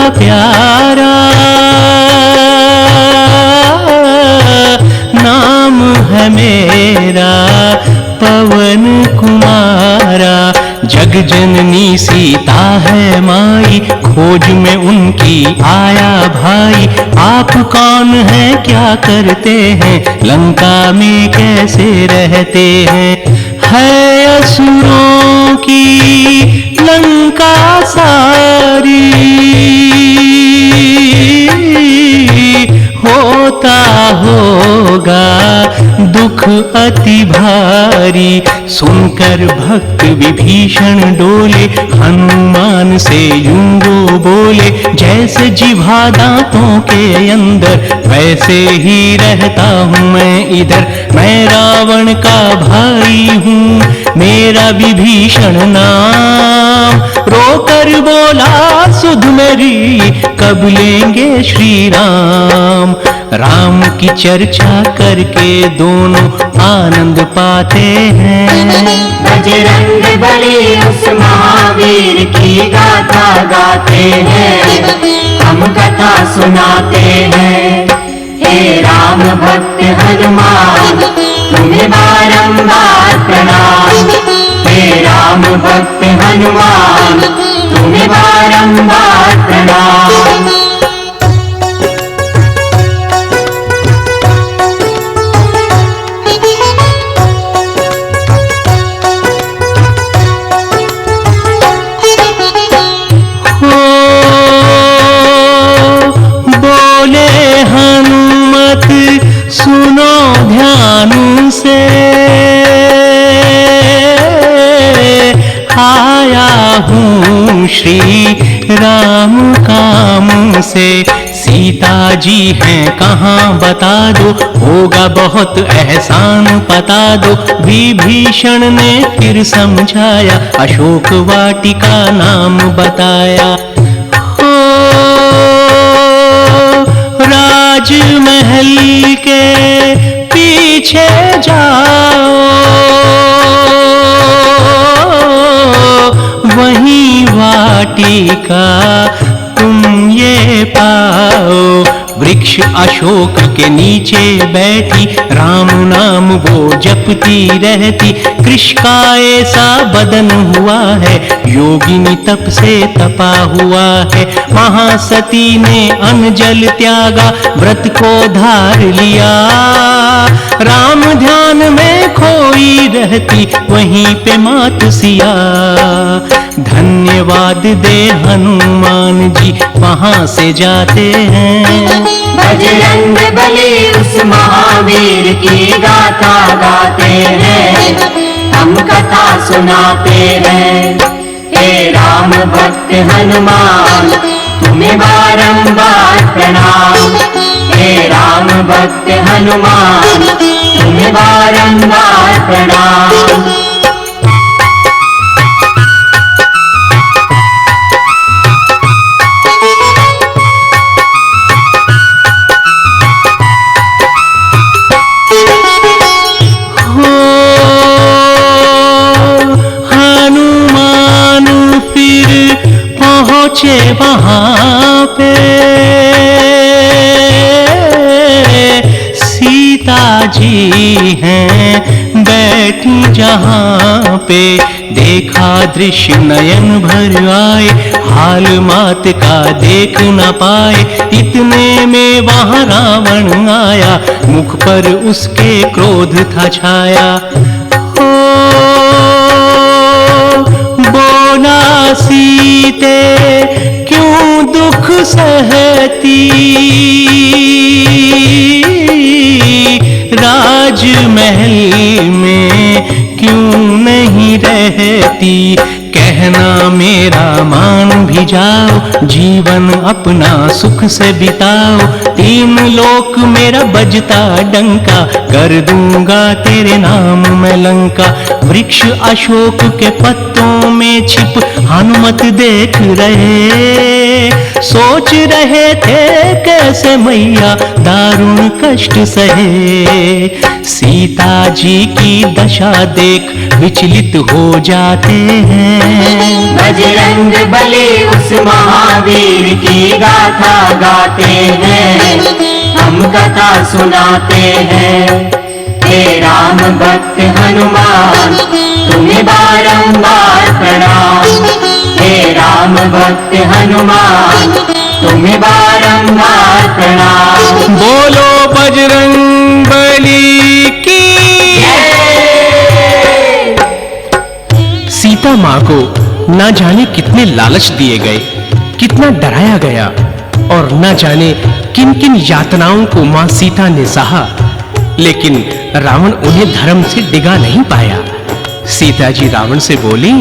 का प्यारा नाम है मेरा पवन कुमारा। जग जननी सीता है माई, खोज में उनकी आया भाई। आप कौन हैं, क्या करते हैं, लंका में कैसे रहते हैं। है असुरों की लंका सारी, होता होगा दुख अति भारी। सुनकर भक्त विभीषण डोले, हनुमान से यूं वो बोले। जैसे जिभा दांतों के अंदर, वैसे ही रहता हूँ मैं इधर। मैं रावण का भाई हूँ, मेरा विभीषण नाम। रोकर बोला सुध मेरी, कब लेंगे श्री राम। राम की चर्चा करके दोनों आनंद पाते हैं। बजरंग बली उस महावीर की गाथा गाते हैं, हम कथा सुनाते हैं। हे राम भक्त हनुमान, तुम्हें बारंबार प्रणाम। हे राम भक्त हनुमान, तुम्हें बारंबार प्रणाम। सुनो ध्यान से, आया हूँ श्री राम काम से। सीता जी हैं कहाँ बता दो, होगा बहुत एहसान पता दो। विभीषण ने फिर समझाया, अशोक वाटिका नाम बताया। राजमहल के पीछे जाओ, वहीं वाटिका तुम ये पाओ। वृक्ष अशोक के नीचे बैठी, राम नाम वो जपती रहती। कृष का ऐसा बदन हुआ है, योगिनी तप से तपा हुआ है। महासती ने अन्न जल त्यागा, व्रत को धार लिया। राम ध्यान में खोई रहती, वहीं पे मात सिया। धन्यवाद दे हनुमान जी, वहां से जाते हैं। बजरंग बली उस महावीर की गाथा गाते हैं, हम कथा सुनाते हैं। हे राम भक्त हनुमान, तुम्हें बारंबार प्रणाम। हे राम भक्त हनुमान, तुम्हें बारंबार प्रणाम। पहुँचे वहाँ पे सीता जी हैं बैठी जहाँ पे। देखा दृश्य नयन भर आए, हाल मात का देख न पाए। इतने में वहाँ रावण आया, मुख पर उसके क्रोध था छाया। बोला सीते क्यों दुख सहती, राजमहल में क्यों नहीं रहती। कहना मेरा मान भी जाओ, जीवन अपना सुख से बिताओ। तीन लोक मेरा बजता डंका, कर दूंगा तेरे नाम में लंका। वृक्ष अशोक के पत्तों में छिप हनुमत देख रहे, सोच रहे थे कैसे मैया दारुण कष्ट सहे। सीता जी की दशा देख विचलित हो जाते हैं। बजरंग बली उस महावीर की गाथा गाते हैं, हम कथा सुनाते हैं। हे राम भक्त हनुमान तुम्हें बारंबार प्रणाम। हे राम भक्त हनुमान तुम्हें बारंबार प्रणाम। बोलो बजरंग बली की। सीता माँ को ना जाने कितने लालच दिए गए, कितना डराया गया और ना जाने किन किन यातनाओं को माँ सीता ने सहा, लेकिन रावण उन्हें धर्म से डिगा नहीं पाया। सीता जी रावण से बोली,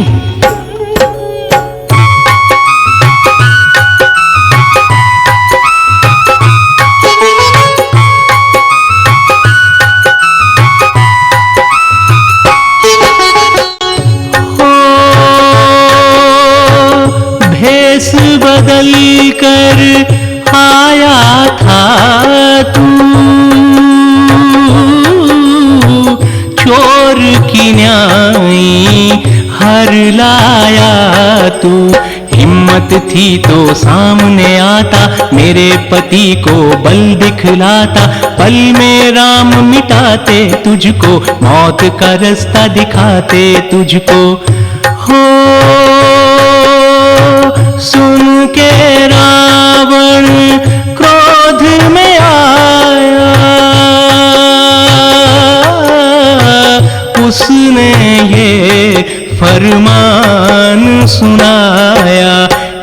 भेष बदल कर आया था तू, चोर की न्याय हर लाया तू। हिम्मत थी तो सामने आता, मेरे पति को बल दिखलाता। पल में राम मिटाते तुझको, मौत का रास्ता दिखाते तुझको। हो सुन के रावण क्रोध में आया, उसने ये फरमान सुनाया।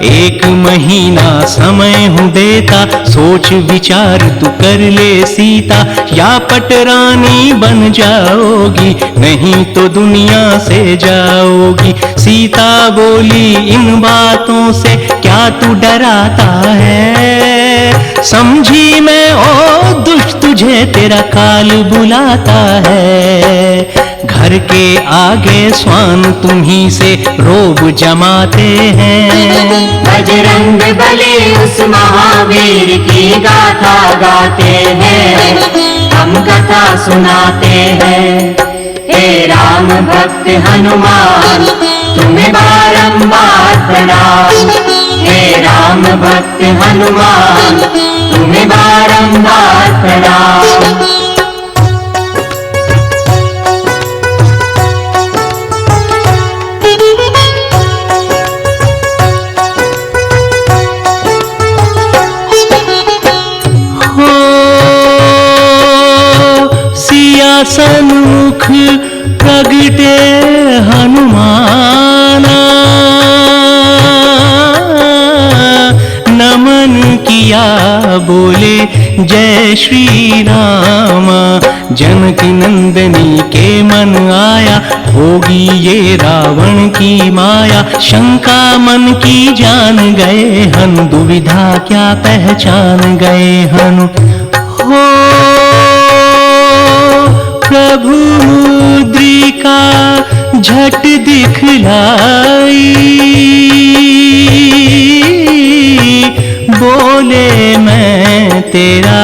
1 महीना समय हूँ देता, सोच विचार तू कर ले सीता। या पटरानी बन जाओगी, नहीं तो दुनिया से जाओगी। सीता बोली, इन बातों से क्या तू डराता है? समझी मैं ओ दुष्ट तुझे तेरा काल बुलाता है। घर के आगे स्वान तुम्ही से रोब जमाते हैं। बजरंग बली उस महावीर की गाथा गाते हैं, हम कथा सुनाते हैं। हे राम भक्त हनुमान तुम्हें बारंबार प्रणाम। हे राम भक्त हनुमान तुम्हें बारंबार प्रणाम। सन्मुख प्रगटे हनुमाना, नमन किया बोले जय श्री रामा। जनक नंदनी के मन आया, होगी ये रावण की माया। शंका मन की जान गए हनु, दुविधा क्या पहचान गए हनु। हो प्रभु मुद्रिका झट दिखलाई, बोले मैं तेरा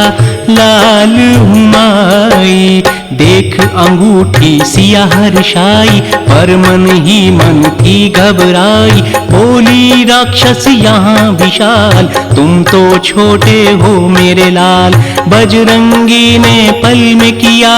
लाल हूँ माई। देख अंगूठी सिया हर्षाई, पर मन ही मन थी घबराई। बोली राक्षस यहाँ विशाल, तुम तो छोटे हो मेरे लाल। बजरंगी ने पल में किया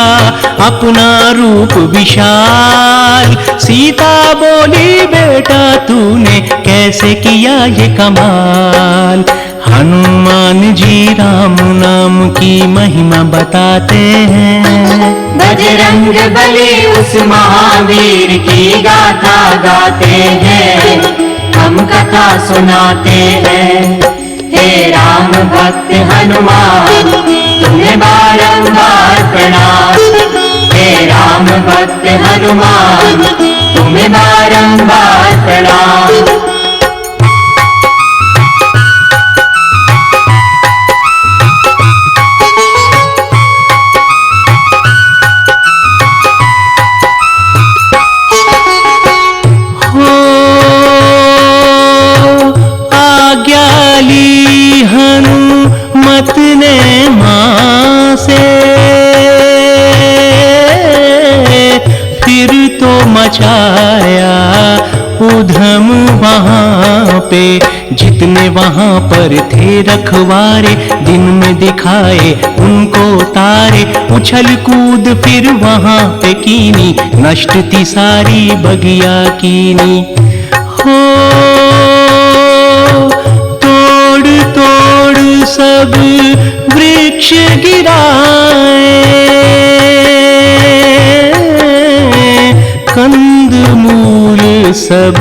अपना रूप विशाल। सीता बोली, बेटा तूने कैसे किया ये कमाल। हनुमान जी राम नाम की महिमा बताते हैं। बजरंग बली उस महावीर की गाथा गाते हैं, हम कथा सुनाते हैं। हे राम भक्त हनुमान तुम्हें बारंबार प्रणाम। हे राम भक्त हनुमान तुम्हें बारंबार प्रणाम। हनुमत ने माँ से फिर तो मचा आया उधम वहाँ पे। जितने वहाँ पर थे रखवारे, दिन में दिखाए उनको तारे। उछल कूद फिर वहाँ पे कीनी, नष्ट थी सारी बगिया कीनी। हो तोड़ तोड़ सब वृक्ष गिराए, कंद मूल सब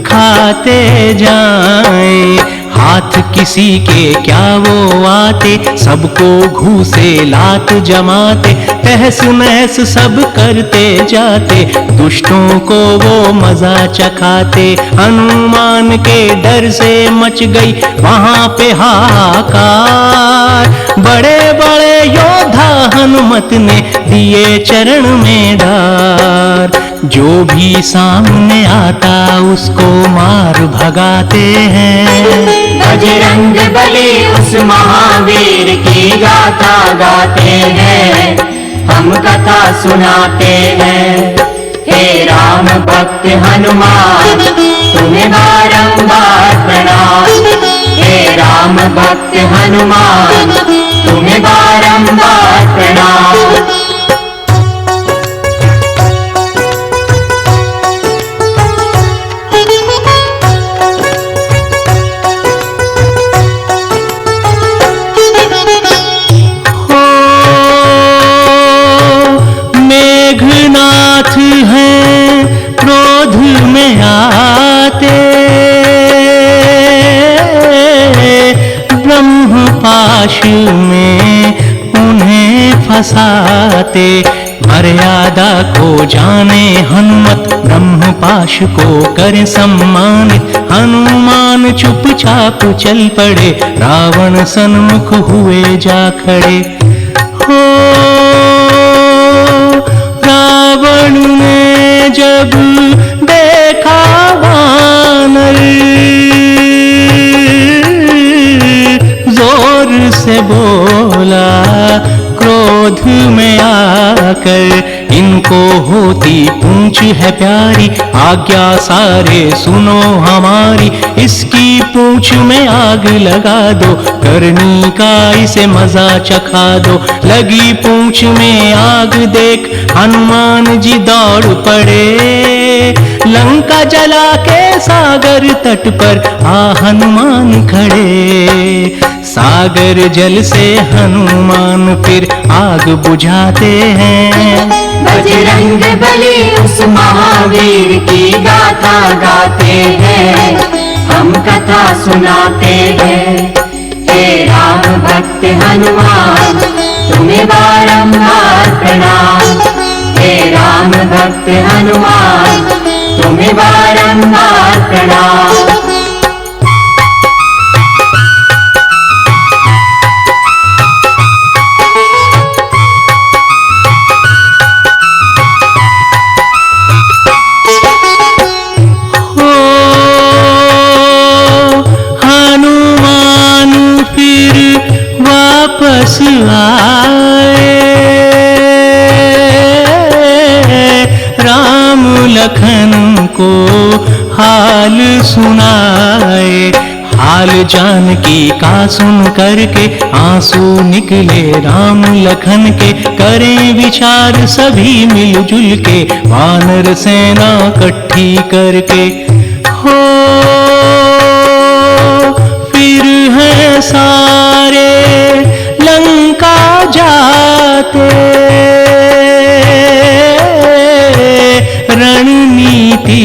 खाते जाएं। हाथ किसी के क्या वो आते, सबको घूसे लात जमाते। तहस नहस सब करते जाते, दुष्टों को वो मजा चखाते। हनुमान के डर से मच गई वहाँ पे हाहाकार। बड़े बड़े योद्धा हनुमत ने दिए चरण में डार। जो भी सामने आता उसको मार भगाते हैं। बजरंग बली उस महावीर की गाथा गाते हैं, हम कथा सुनाते हैं। हे राम भक्त हनुमान तुम्हें बारंबार प्रणाम। हे राम भक्त हनुमान तुम्हें बारंबार प्रणाम। मेघनाथ हैं क्रोध में आते, ब्रह्म पाश में उन्हें फंसाते। मर्यादा को जाने हनुमत, ब्रह्म पाश को करे सम्मानित। हनुमान चुपचाप चल पड़े, रावण सन्मुख हुए जा खड़े। हो रावण ने जब देखा वानर, जोर से बोला क्रोध में आकर। इनको होती पूंछ है प्यारी, आज्ञा सारे सुनो हमारी। इसकी पूंछ में आग लगा दो, करनी का इसे मजा चखा दो। लगी पूंछ में आग देख हनुमान जी दौड़ पड़े। लंका जला के सागर तट पर आ हनुमान खड़े। सागर जल से हनुमान फिर आग बुझाते हैं। बजरंग बली उस महावीर की गाथा गाते हैं, हम कथा सुनाते हैं। हे राम भक्त हनुमान तुम्हें बारंबार प्रणाम। हे राम भक्त हनुमान तुम्हें बारंबार प्रणाम। वापस आए, राम लखन को हाल सुनाए। हाल जानकी का सुन करके आंसू निकले राम लखन के। करें विचार सभी मिलजुल के, वानर सेना इकट्ठी करके। हो फिर है सारे लंका जाते, रणनीति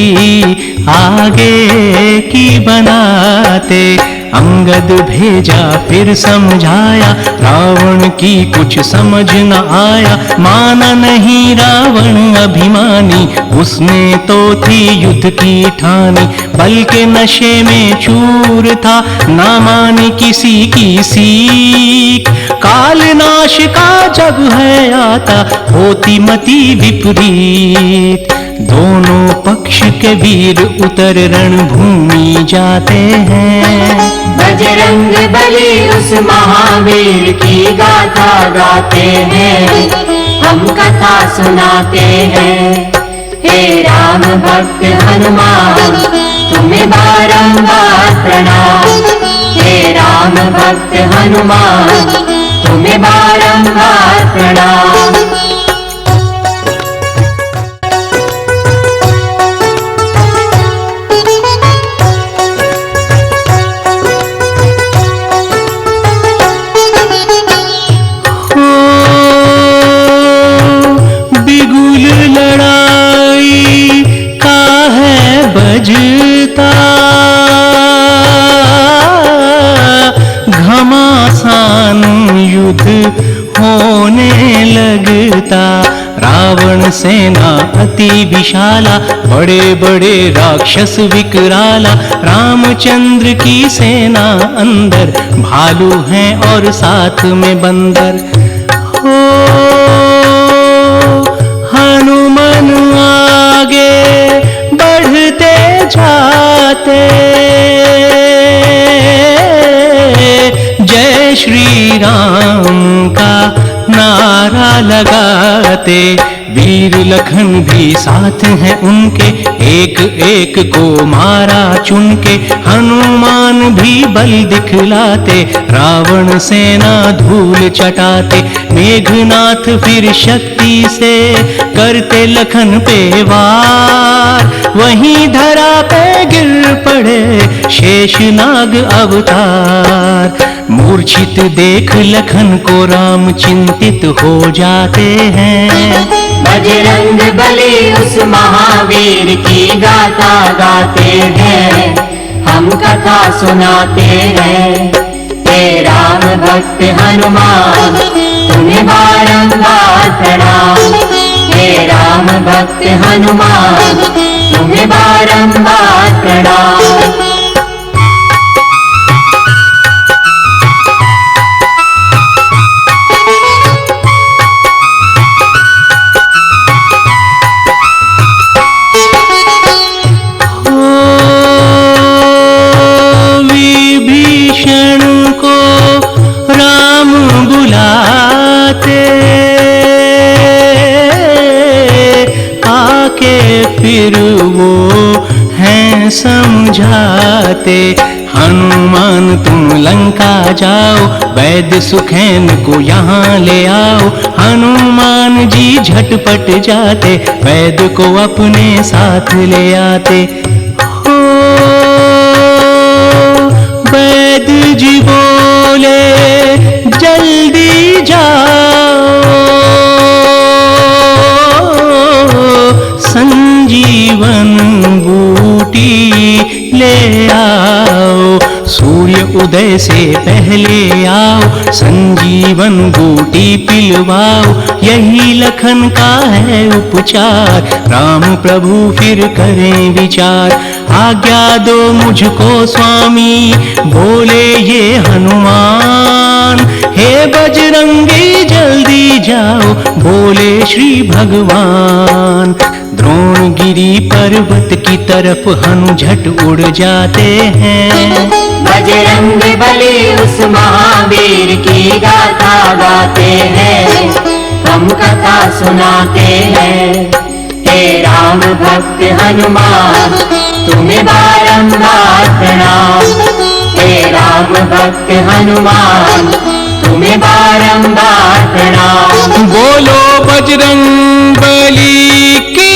आगे की बनाते। अंगद भेजा फिर समझाया, रावण की कुछ समझ न आया। माना नहीं रावण अभिमानी, उसने तो थी युद्ध की ठानी। बल के नशे में चूर था, ना मानी किसी की सीख। काल नाश का जब है आता, होती मति विपरीत। दोनों पक्ष के वीर उतर रणभूमि जाते हैं। बजरंग बली उस महावीर की गाथा गाते हैं, हम कथा सुनाते हैं। हे राम भक्त हनुमान तुम्हें बारंबार प्रणाम। हे राम भक्त हनुमान तुम्हें बारंबार प्रणाम। बिगुल लड़ाई का है बजता, घमासान युद्ध होने लगता। रावण सेना अति विशाला, बड़े बड़े राक्षस विकराला। रामचंद्र की सेना अंदर, भालू हैं और साथ में बंदर। हो हनुमान आगे बढ़ते जाते, जय श्री राम का नारा लगाते। वीर लखन भी साथ हैं उनके, एक एक को मारा चुन के। हनुमान भी बल दिखलाते, रावण सेना धूल चटाते। मेघनाथ फिर शक्ति से करते लखन पे वार, वहीं धरा पे गिर पड़े शेषनाग अवतार। मूर्छित देख लखन को राम चिंतित हो जाते हैं। बजरंग बली उस महावीर की गाथा गाते हैं, हम कथा सुनाते हैं। हे राम भक्त हनुमान तुम्हें बारंबार प्रणाम। हे राम भक्त हनुमान तुम्हें बारंबार प्रणाम। फिर वो हैं समझाते। हनुमान तुम लंका जाओ, वैद्य सुखेन को यहाँ ले आओ। हनुमान जी झटपट जाते, वैद्य को अपने साथ ले आते। हो वैद्य जी बोले जल्दी जाओ, संजीवन बूटी ले आओ। सूर्य उदय से पहले आओ, संजीवन बूटी पिलवाओ। यही लखन का है उपचार, राम प्रभु फिर करें विचार। आज्ञा दो मुझको स्वामी, बोले ये हनुमान। हे बजरंगी जल्दी जाओ, बोले श्री भगवान। द्रोणगिरी पर्वत की तरफ हनु झट उड़ जाते हैं। बजरंग बली उस महावीर की गाथा गाते हैं, हम कथा सुनाते हैं। हे राम भक्त हनुमान तुम्हें बारंबार प्रणाम। हे राम भक्त हनुमान तुम्हें बारंबार प्रणाम। बोलो बजरंग बली की